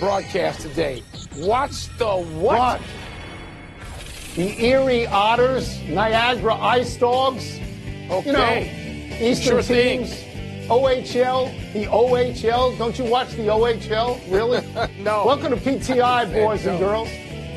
broadcast today. Watch the what? What? The Erie Otters, Niagara Ice Dogs. Okay. You know, Eastern Sure teams. OHL, the OHL. Don't you watch the OHL? Really? No. Welcome to PTI, boys and girls.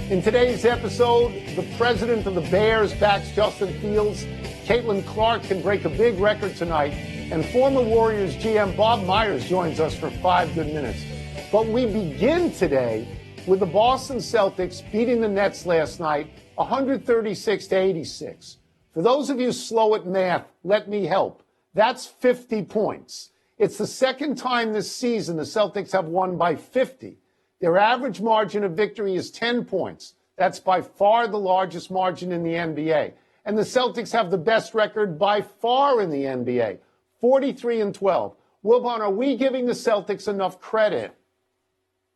In today's episode, the president of the Bears backs Justin Fields. Caitlin Clark can break a big record tonight. And former Warriors GM Bob Myers joins us for 5 good minutes. But we begin today with the Boston Celtics beating the Nets last night, 136-86. For those of you slow at math, let me help. That's 50 points. It's the second time this season the Celtics have won by 50. Their average margin of victory is 10 points. That's by far the largest margin in the NBA. And the Celtics have the best record by far in the NBA, 43-12. Wilbon, are we giving the Celtics enough credit?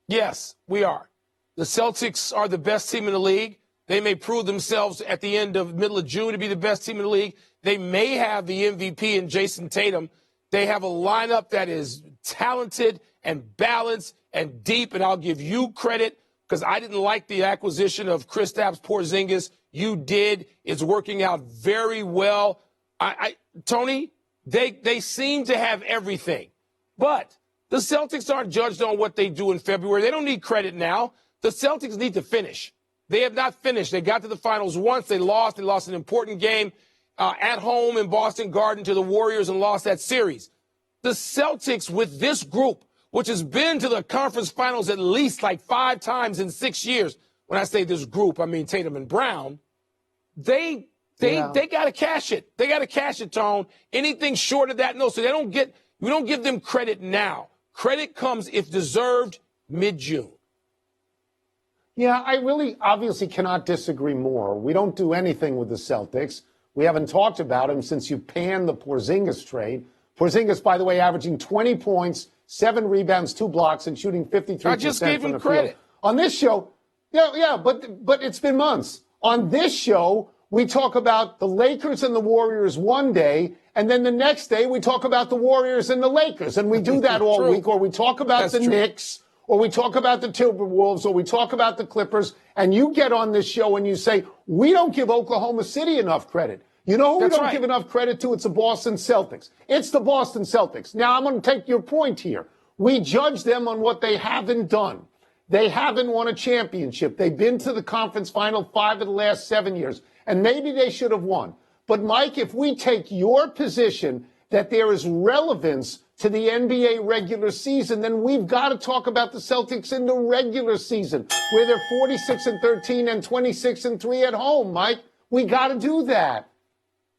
Yes, we are. The Celtics are the best team in the league. They may prove themselves at the middle of June to be the best team in the league. They may have the MVP in Jason Tatum. They have a lineup that is talented and balanced and deep, and I'll give you credit because I didn't like the acquisition of Kristaps Porzingis. You did. It's working out very well. Tony, they seem to have everything, but the Celtics aren't judged on what they do in February. They don't need credit now. The Celtics need to finish. They have not finished. They got to the finals once. They lost. They lost an important game at home in Boston Garden to the Warriors and lost that series. The Celtics with this group, which has been to the conference finals at least like 5 times in 6 years. When I say this group, I mean Tatum and Brown. They got to cash it. They got to cash it, Tone. Anything short of that, no. So we don't give them credit now. Credit comes, if deserved, mid-June. Yeah, I really obviously cannot disagree more. We don't do anything with the Celtics. We haven't talked about him since you panned the Porzingis trade. Porzingis, by the way, averaging 20 points, 7 rebounds, 2 blocks, and shooting 53% I just gave him credit. On this show, but it's been months. On this show, we talk about the Lakers and the Warriors one day, and then the next day we talk about the Warriors and the Lakers. And we do that all week, or we talk about Knicks, or we talk about the Timberwolves, or we talk about the Clippers, and you get on this show and you say, we don't give Oklahoma City enough credit. You know who we don't give enough credit to? It's the Boston Celtics. It's the Boston Celtics. Now, I'm going to take your point here. We judge them on what they haven't done. They haven't won a championship. They've been to the conference final 5 of the last 7 years, and maybe they should have won. But, Mike, if we take your position that there is relevance to the NBA regular season, then we've got to talk about the Celtics in the regular season, where they're 46-13 and 26-3 at home, Mike. We got to do that.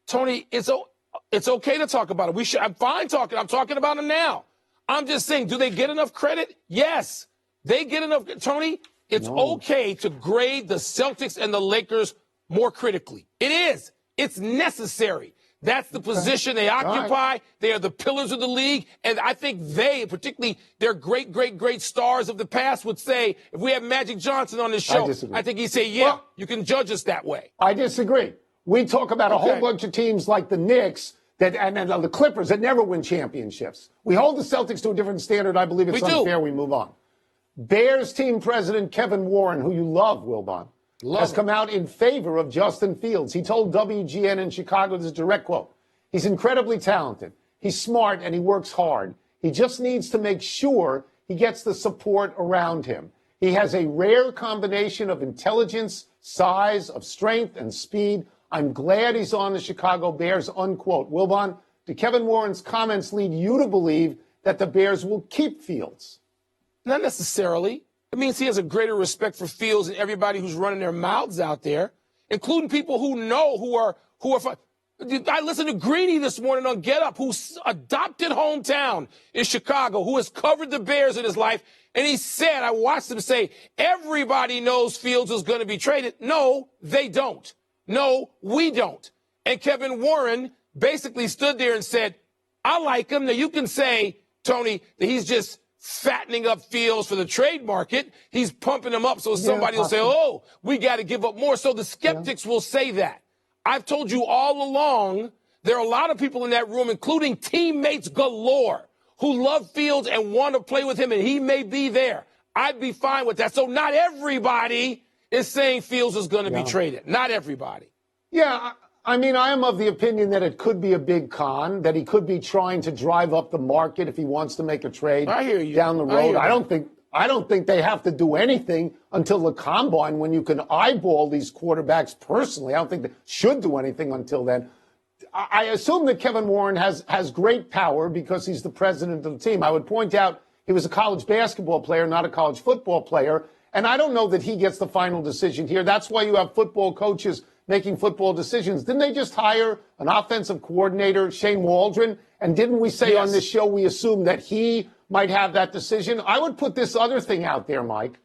Tony, it's okay to talk about it. I'm fine talking. I'm talking about them now. I'm just saying, do they get enough credit? Yes. They get enough. Tony, it's okay to grade the Celtics and the Lakers more critically. It is. It's necessary. That's the position they occupy. Right. They are the pillars of the league. And I think they, particularly their great, great, great stars of the past, would say, if we have Magic Johnson on this show, I think he'd say, you can judge us that way. I disagree. We talk about a whole bunch of teams like the Knicks and the Clippers that never win championships. We hold the Celtics to a different standard. I believe it's unfair. We move on. Bears team president Kevin Warren, who you love, Wilbon, has come out in favor of Justin Fields. He told WGN in Chicago, this is a direct quote, he's incredibly talented, he's smart, and he works hard. He just needs to make sure he gets the support around him. He has a rare combination of intelligence, size, of strength, and speed. I'm glad he's on the Chicago Bears, unquote. Wilbon, do Kevin Warren's comments lead you to believe that the Bears will keep Fields? Not necessarily. It means he has a greater respect for Fields and everybody who's running their mouths out there, including people who know who are. I listened to Greeny this morning on Get Up, whose adopted hometown is Chicago, who has covered the Bears in his life, and he said, I watched him say, everybody knows Fields is going to be traded. No, they don't. No, we don't. And Kevin Warren basically stood there and said, I like him. Now, you can say, Tony, that he's just fattening up Fields for the trade market. He's pumping him up so somebody will say, oh, we got to give up more. So the skeptics will say that. I've told you all along, there are a lot of people in that room, including teammates galore, who love Fields and want to play with him, and he may be there. I'd be fine with that. So not everybody is saying Fields is going to be traded. Not everybody. Yeah, I mean, I am of the opinion that it could be a big con, that he could be trying to drive up the market if he wants to make a trade I hear you. down the road. I don't think they have to do anything until the combine when you can eyeball these quarterbacks personally. I don't think they should do anything until then. I assume that Kevin Warren has great power because he's the president of the team. I would point out he was a college basketball player, not a college football player. And I don't know that he gets the final decision here. That's why you have football coaches making football decisions. Didn't they just hire an offensive coordinator, Shane Waldron? And didn't we say on this show we assume that he might have that decision? I would put this other thing out there, Mike.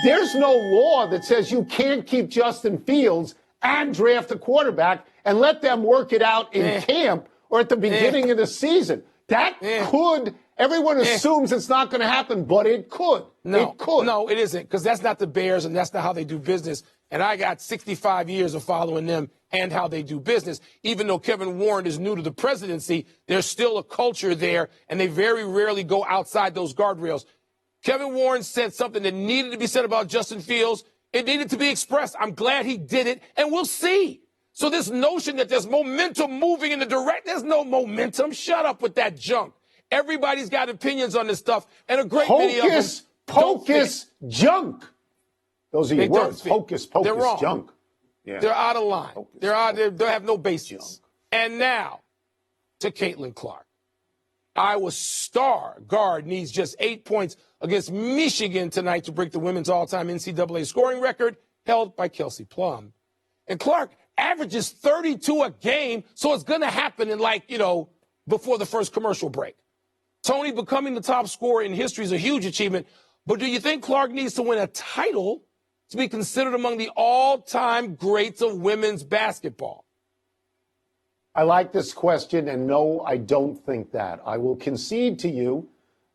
There's no law that says you can't keep Justin Fields and draft a quarterback and let them work it out in camp or at the beginning of the season. That could, everyone assumes it's not going to happen, but it could. No, it could. No, it isn't, because that's not the Bears and that's not how they do business. And I got 65 years of following them and how they do business. Even though Kevin Warren is new to the presidency, there's still a culture there, and they very rarely go outside those guardrails. Kevin Warren said something that needed to be said about Justin Fields. It needed to be expressed. I'm glad he did it, and we'll see. So this notion that there's momentum moving in the direct, there's no momentum. Shut up with that junk. Everybody's got opinions on this stuff, and a great many of them pocus junk. Those are your words. Hocus pocus junk. Yeah. They're out of line. They have no basis. Junk. And now to Caitlin Clark. Iowa's star guard needs just 8 points against Michigan tonight to break the women's all-time NCAA scoring record held by Kelsey Plum. And Clark averages 32 a game, so it's going to happen in before the first commercial break. Tony, becoming the top scorer in history is a huge achievement, but do you think Clark needs to win a title to be considered among the all-time greats of women's basketball? I like this question, and no, I don't think that. I will concede to you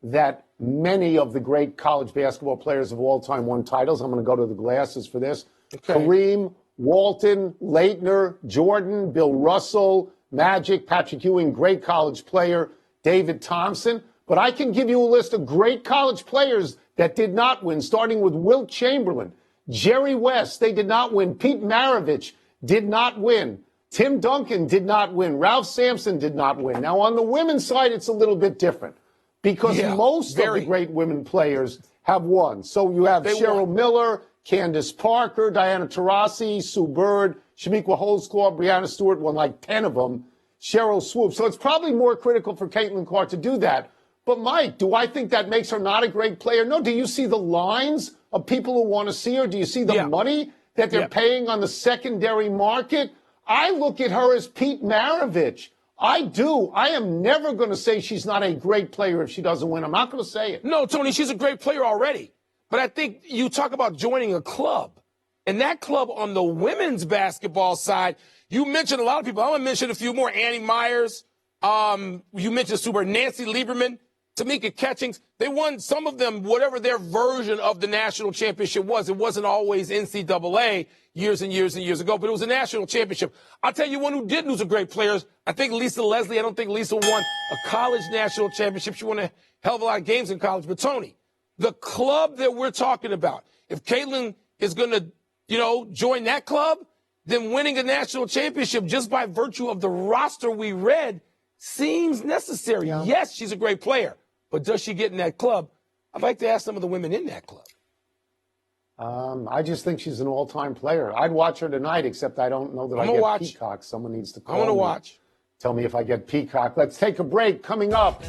that many of the great college basketball players of all time won titles. I'm going to go to the glasses for this. Okay. Kareem, Walton, Leitner, Jordan, Bill Russell, Magic, Patrick Ewing, great college player, David Thompson. But I can give you a list of great college players that did not win, starting with Wilt Chamberlain, Jerry West, they did not win. Pete Maravich did not win. Tim Duncan did not win. Ralph Sampson did not win. Now, on the women's side, it's a little bit different because most of the great women players have won. So you have Cheryl Miller, Candace Parker, Diana Taurasi, Sue Bird, Shamiqua Holdsclaw, Breanna Stewart won like 10 of them, Cheryl Swoop. So it's probably more critical for Caitlin Clark to do that. But, Mike, do I think that makes her not a great player? No. Do you see the lines of people who want to see her? Do you see the money that they're paying on the secondary market? I look at her as Pete Maravich. I do. I am never going to say she's not a great player if she doesn't win. I'm not going to say it. No, Tony, she's a great player already. But I think you talk about joining a club. And that club on the women's basketball side, you mentioned a lot of people. I'm going to mention a few more. Annie Myers. You mentioned Super Nancy Lieberman. Tamika Catchings, they won, some of them, whatever their version of the national championship was. It wasn't always NCAA years and years and years ago, but it was a national championship. I'll tell you one who didn't, who's a great player. I think Lisa Leslie. I don't think Lisa won a college national championship. She won a hell of a lot of games in college. But, Tony, the club that we're talking about, if Caitlin is going to, join that club, then winning a national championship just by virtue of the roster we read seems necessary. Yeah. Yes, she's a great player. But does she get in that club? I'd like to ask some of the women in that club. I just think she's an all-time player. I'd watch her tonight, except I don't know that I get Peacock. Someone needs to call me. I want to watch. Tell me if I get Peacock. Let's take a break. Coming up,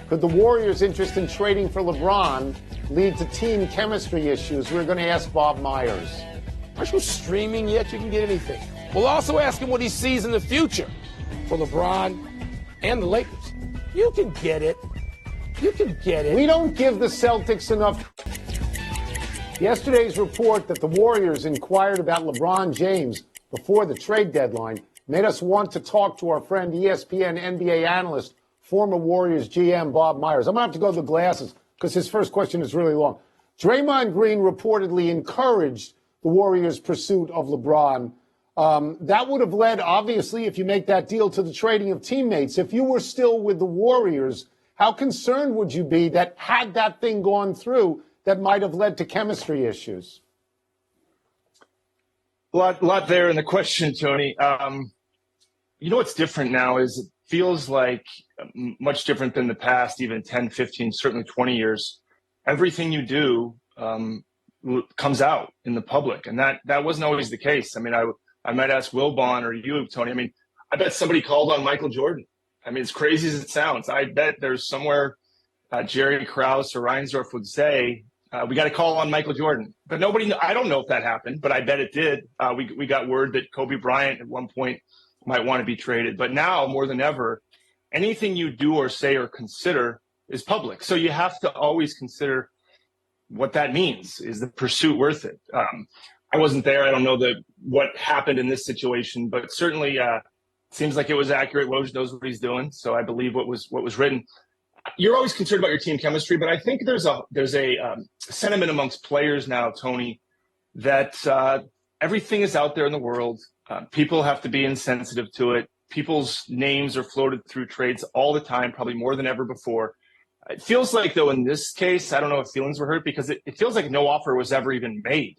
could the Warriors' interest in trading for LeBron lead to team chemistry issues? We're going to ask Bob Myers. Aren't you streaming yet? You can get anything. We'll also ask him what he sees in the future for LeBron and the Lakers. You can get it. You can get it. We don't give the Celtics enough. Yesterday's report that the Warriors inquired about LeBron James before the trade deadline made us want to talk to our friend ESPN NBA analyst, former Warriors GM Bob Myers. I'm going to have to go to the glasses because his first question is really long. Draymond Green reportedly encouraged the Warriors' pursuit of LeBron. That would have led, obviously, if you make that deal, to the trading of teammates. If you were still with the Warriors, how concerned would you be that had that thing gone through, that might have led to chemistry issues? A lot there in the question, Tony. You know what's different now is it feels like much different than the past, even 10, 15, certainly 20 years. Everything you do comes out in the public, and that wasn't always the case. I mean, I might ask Wilbon or you, Tony. I mean, I bet somebody called on Michael Jordan. I mean, as crazy as it sounds, I bet there's somewhere Jerry Krause or Reinsdorf would say, we got to call on Michael Jordan. But I don't know if that happened, but I bet it did. We got word that Kobe Bryant at one point might want to be traded. But now, more than ever, anything you do or say or consider is public. So you have to always consider what that means. Is the pursuit worth it? I wasn't there. I don't know what happened in this situation, but certainly seems like it was accurate. Woj knows what he's doing, so I believe what was written. You're always concerned about your team chemistry, but I think there's a sentiment amongst players now, Tony, that everything is out there in the world. People have to be insensitive to it. People's names are floated through trades all the time, probably more than ever before. It feels like, though, in this case, I don't know if feelings were hurt because it feels like no offer was ever even made.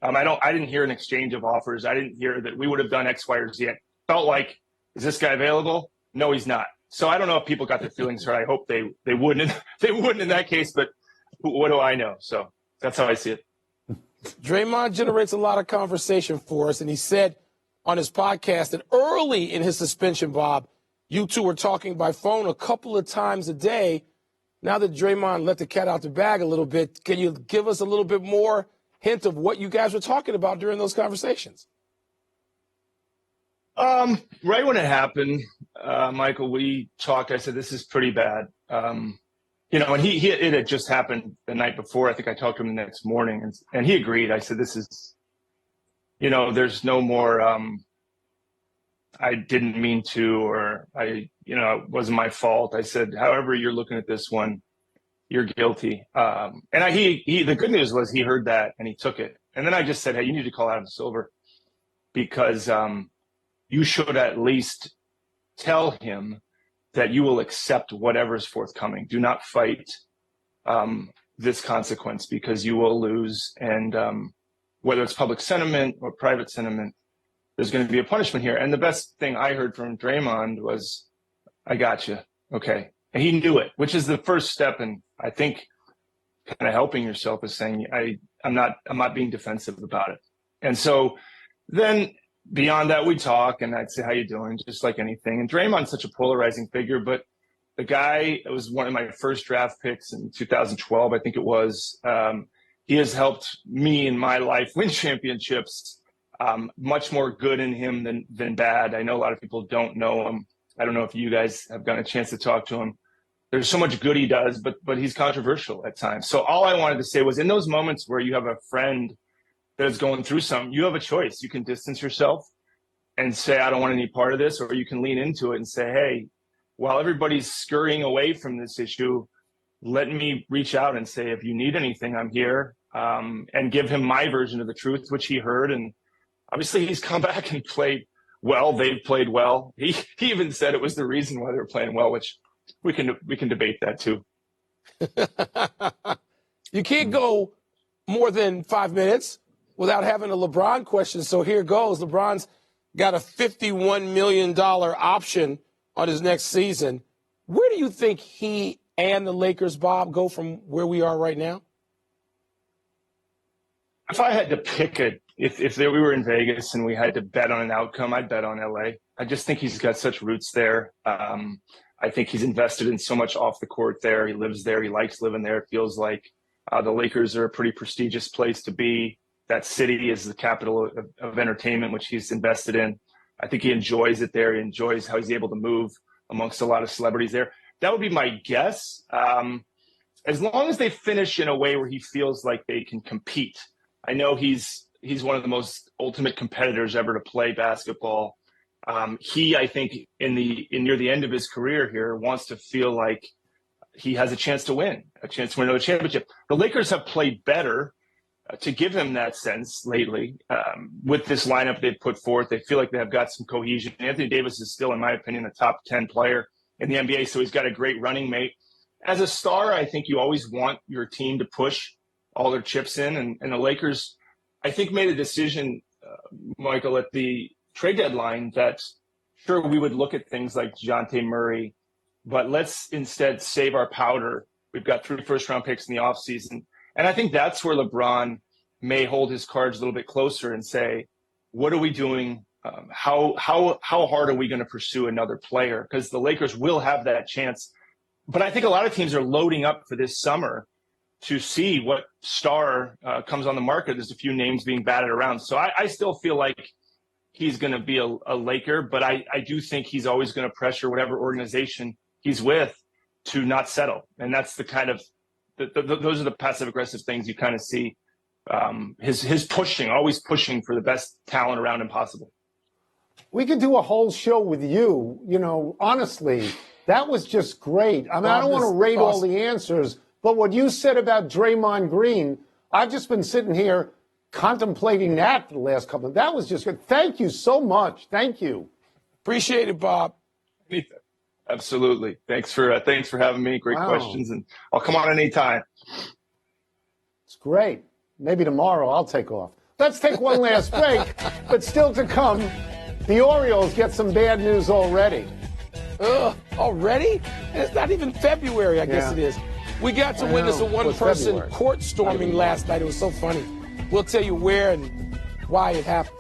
I didn't hear an exchange of offers. I didn't hear that we would have done X, Y, or Z. It felt like, is this guy available? No, he's not. So I don't know if people got their feelings hurt. I hope they wouldn't. They wouldn't in that case, but what do I know? So that's how I see it. Draymond generates a lot of conversation for us, and he said on his podcast that early in his suspension, Bob, you two were talking by phone a couple of times a day. Now that Draymond let the cat out the bag a little bit, can you give us a little bit more hint of what you guys were talking about during those conversations? Right when it happened, Michael, we talked. I said, this is pretty bad. And it had just happened the night before. I think I talked to him the next morning, and he agreed. I said, this is, there's no more, I didn't mean to, or it wasn't my fault. I said, however you're looking at this one, you're guilty. And the good news was he heard that and he took it. And then I just said, hey, you need to call Adam Silver because you should at least tell him that you will accept whatever is forthcoming. Do not fight this consequence because you will lose. And whether it's public sentiment or private sentiment, there's going to be a punishment here. And the best thing I heard from Draymond was, I got you. Okay. And he knew it, which is the first step. And I think kind of helping yourself is saying, I'm not being defensive about it. And so then beyond that, we talk and I'd say, how you doing? Just like anything. And Draymond's such a polarizing figure, but the guy was one of my first draft picks in 2012, I think it was. He has helped me in my life win championships. Much more good in him than bad. I know a lot of people don't know him. I don't know if you guys have gotten a chance to talk to him. There's so much good he does, but he's controversial at times. So all I wanted to say was in those moments where you have a friend that is going through something, you have a choice. You can distance yourself and say, I don't want any part of this, or you can lean into it and say, hey, while everybody's scurrying away from this issue, let me reach out and say, if you need anything, I'm here, and give him my version of the truth, which he heard. And obviously he's come back and played well. They've played well. He even said it was the reason why they were playing well, which we can debate that too. You can't go more than 5 minutes without having a LeBron question. So here goes. LeBron's got a $51 million option on his next season. Where do you think he and the Lakers, Bob, go from where we are right now? If I had to pick if we were in Vegas and we had to bet on an outcome, I'd bet on LA. I just think he's got such roots there. I think he's invested in so much off the court there. He lives there. He likes living there. It feels like the Lakers are a pretty prestigious place to be. That city is the capital of entertainment, which he's invested in. I think he enjoys it there. He enjoys how he's able to move amongst a lot of celebrities there. That would be my guess. As long as they finish in a way where he feels like they can compete. I know he's one of the most ultimate competitors ever to play basketball. I think near the end of his career here, wants to feel like he has a chance to win another championship. The Lakers have played better to give him that sense lately. With this lineup they've put forth, they feel like they have got some cohesion. Anthony Davis is still, in my opinion, a top 10 player in the NBA, so he's got a great running mate. As a star, I think you always want your team to push all their chips in. And the Lakers, I think, made a decision, Michael, at the trade deadline that, sure, we would look at things like DeJounte Murray, but let's instead save our powder. We've got 3 first-round picks in the offseason. And I think that's where LeBron may hold his cards a little bit closer and say, what are we doing? How hard are we going to pursue another player? Because the Lakers will have that chance. But I think a lot of teams are loading up for this summer to see what star comes on the market. There's a few names being batted around. So I still feel like he's going to be a Laker, but I do think he's always going to pressure whatever organization he's with to not settle. And that's the kind of those are the passive aggressive things you kind of see. His pushing, always pushing for the best talent around him possible. We could do a whole show with you. You know, honestly, that was just great. I mean, I don't want to rate all the answers, but what you said about Draymond Green, I've just been sitting here contemplating that for the last couple of. That was just good. Thank you so much. Thank you. Appreciate it, Bob. Absolutely. Thanks for having me. Great questions, and I'll come on anytime. It's great. Maybe tomorrow I'll take off. Let's take one last break, but still to come, the Orioles get some bad news already. Already? It's not even February, I guess it is. We got to witness a one-person court storming last night. It was so funny. We'll tell you where and why it happened.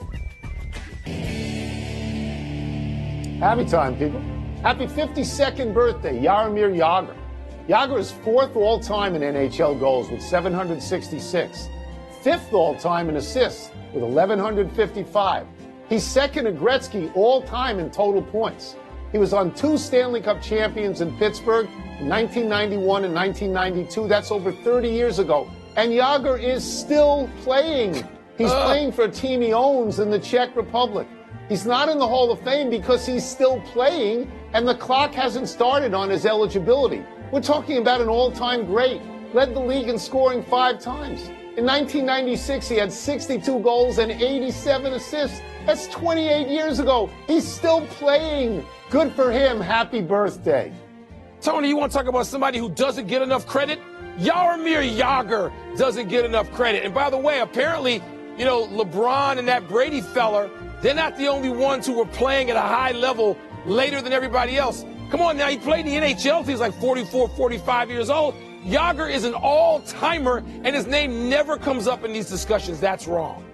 Happy time, people. Happy 52nd birthday, Jaromir Jagr. Jagr is 4th all-time in NHL goals with 766. 5th all-time in assists with 1,155. He's 2nd to Gretzky all-time in total points. He was on 2 Stanley Cup champions in Pittsburgh in 1991 and 1992. That's over 30 years ago. And Jagr is still playing. He's playing for a team he owns in the Czech Republic. He's not in the Hall of Fame because he's still playing, and the clock hasn't started on his eligibility. We're talking about an all-time great. Led the league in scoring 5 times. In 1996, he had 62 goals and 87 assists. That's 28 years ago. He's still playing. Good for him. Happy birthday. Tony, you want to talk about somebody who doesn't get enough credit? Jaromir Jagr doesn't get enough credit. And by the way, apparently, you know, LeBron and that Brady fella, they're not the only ones who were playing at a high level later than everybody else. Come on now, he played in the NHL till he's like 44, 45 years old. Jagr is an all-timer, and his name never comes up in these discussions. That's wrong.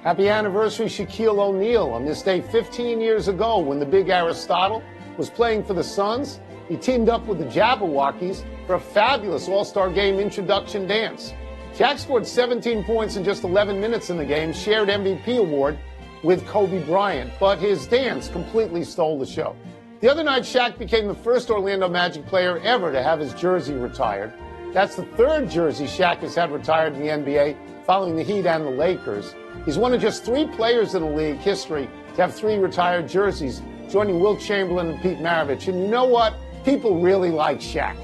Happy anniversary, Shaquille O'Neal. On this day 15 years ago, when the big Aristotle was playing for the Suns, he teamed up with the Jabberwockies for a fabulous All-Star Game introduction dance. Shaq scored 17 points in just 11 minutes in the game, shared MVP award with Kobe Bryant, but his dance completely stole the show. The other night, Shaq became the first Orlando Magic player ever to have his jersey retired. That's the 3rd jersey Shaq has had retired in the NBA, following the Heat and the Lakers. He's one of just 3 players in the league history to have 3 retired jerseys, joining Wilt Chamberlain and Pete Maravich. And you know what? People really like Shaq.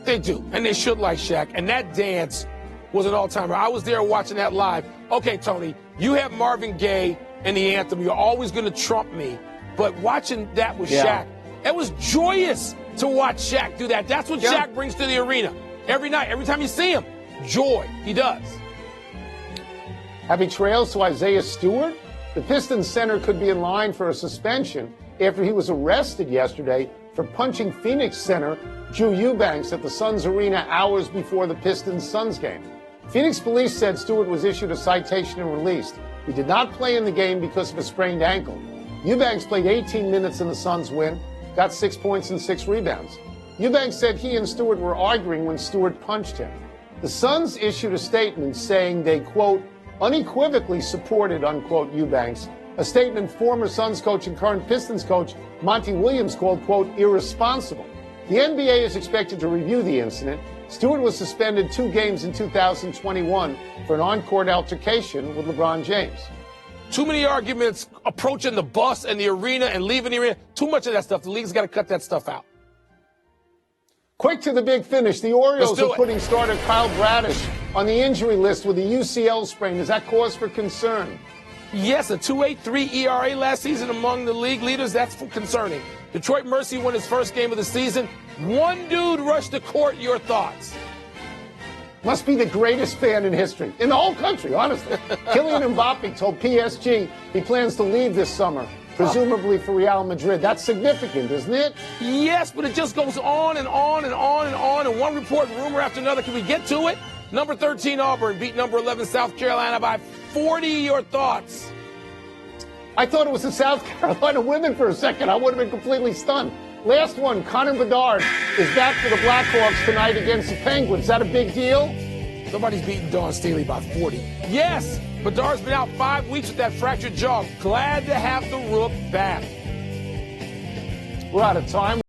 They do, and they should like Shaq. And that dance was an all-timer. I was there watching that live. Okay, Tony, you have Marvin Gaye and the anthem. You're always going to trump me. But watching that with Shaq, it was joyous to watch Shaq do that. That's what Shaq brings to the arena every night. Every time you see him, joy. He does. Happy trails to Isaiah Stewart. The Pistons center could be in line for a suspension after he was arrested yesterday for punching Phoenix center Drew Eubanks at the Suns arena hours before the Pistons-Suns game. Phoenix police said Stewart was issued a citation and released. He did not play in the game because of a sprained ankle. Eubanks played 18 minutes in the Suns' win, got 6 points and 6 rebounds. Eubanks said he and Stewart were arguing when Stewart punched him. The Suns issued a statement saying they, quote, unequivocally supported, unquote, Eubanks, a statement former Suns coach and current Pistons coach Monty Williams called, quote, irresponsible. The NBA is expected to review the incident. Stewart was suspended 2 games in 2021 for an on-court altercation with LeBron James. Too many arguments approaching the bus and the arena and leaving the arena. Too much of that stuff. The league's got to cut that stuff out. Quick to the big finish. The Orioles are putting starter Kyle Bradish on the injury list with a UCL sprain. Is that cause for concern? Yes, a 2.83 ERA last season among the league leaders. That's concerning. Detroit Mercy won his first game of the season. One dude rushed the court. Your thoughts? Must be the greatest fan in history, in the whole country, honestly. Kylian Mbappe told PSG he plans to leave this summer, presumably for Real Madrid. That's significant, isn't it? Yes, but it just goes on and on and on and on, and one report, rumor after another. Can we get to it? Number 13 Auburn beat number 11 South Carolina by 40. Your thoughts? I thought it was the South Carolina women for a second. I would have been completely stunned. Last one, Connor Bedard is back for the Blackhawks tonight against the Penguins. Is that a big deal? Somebody's beating Dawn Staley by 40. Yes, Bedard's been out 5 weeks with that fractured jaw. Glad to have the Rook back. We're out of time.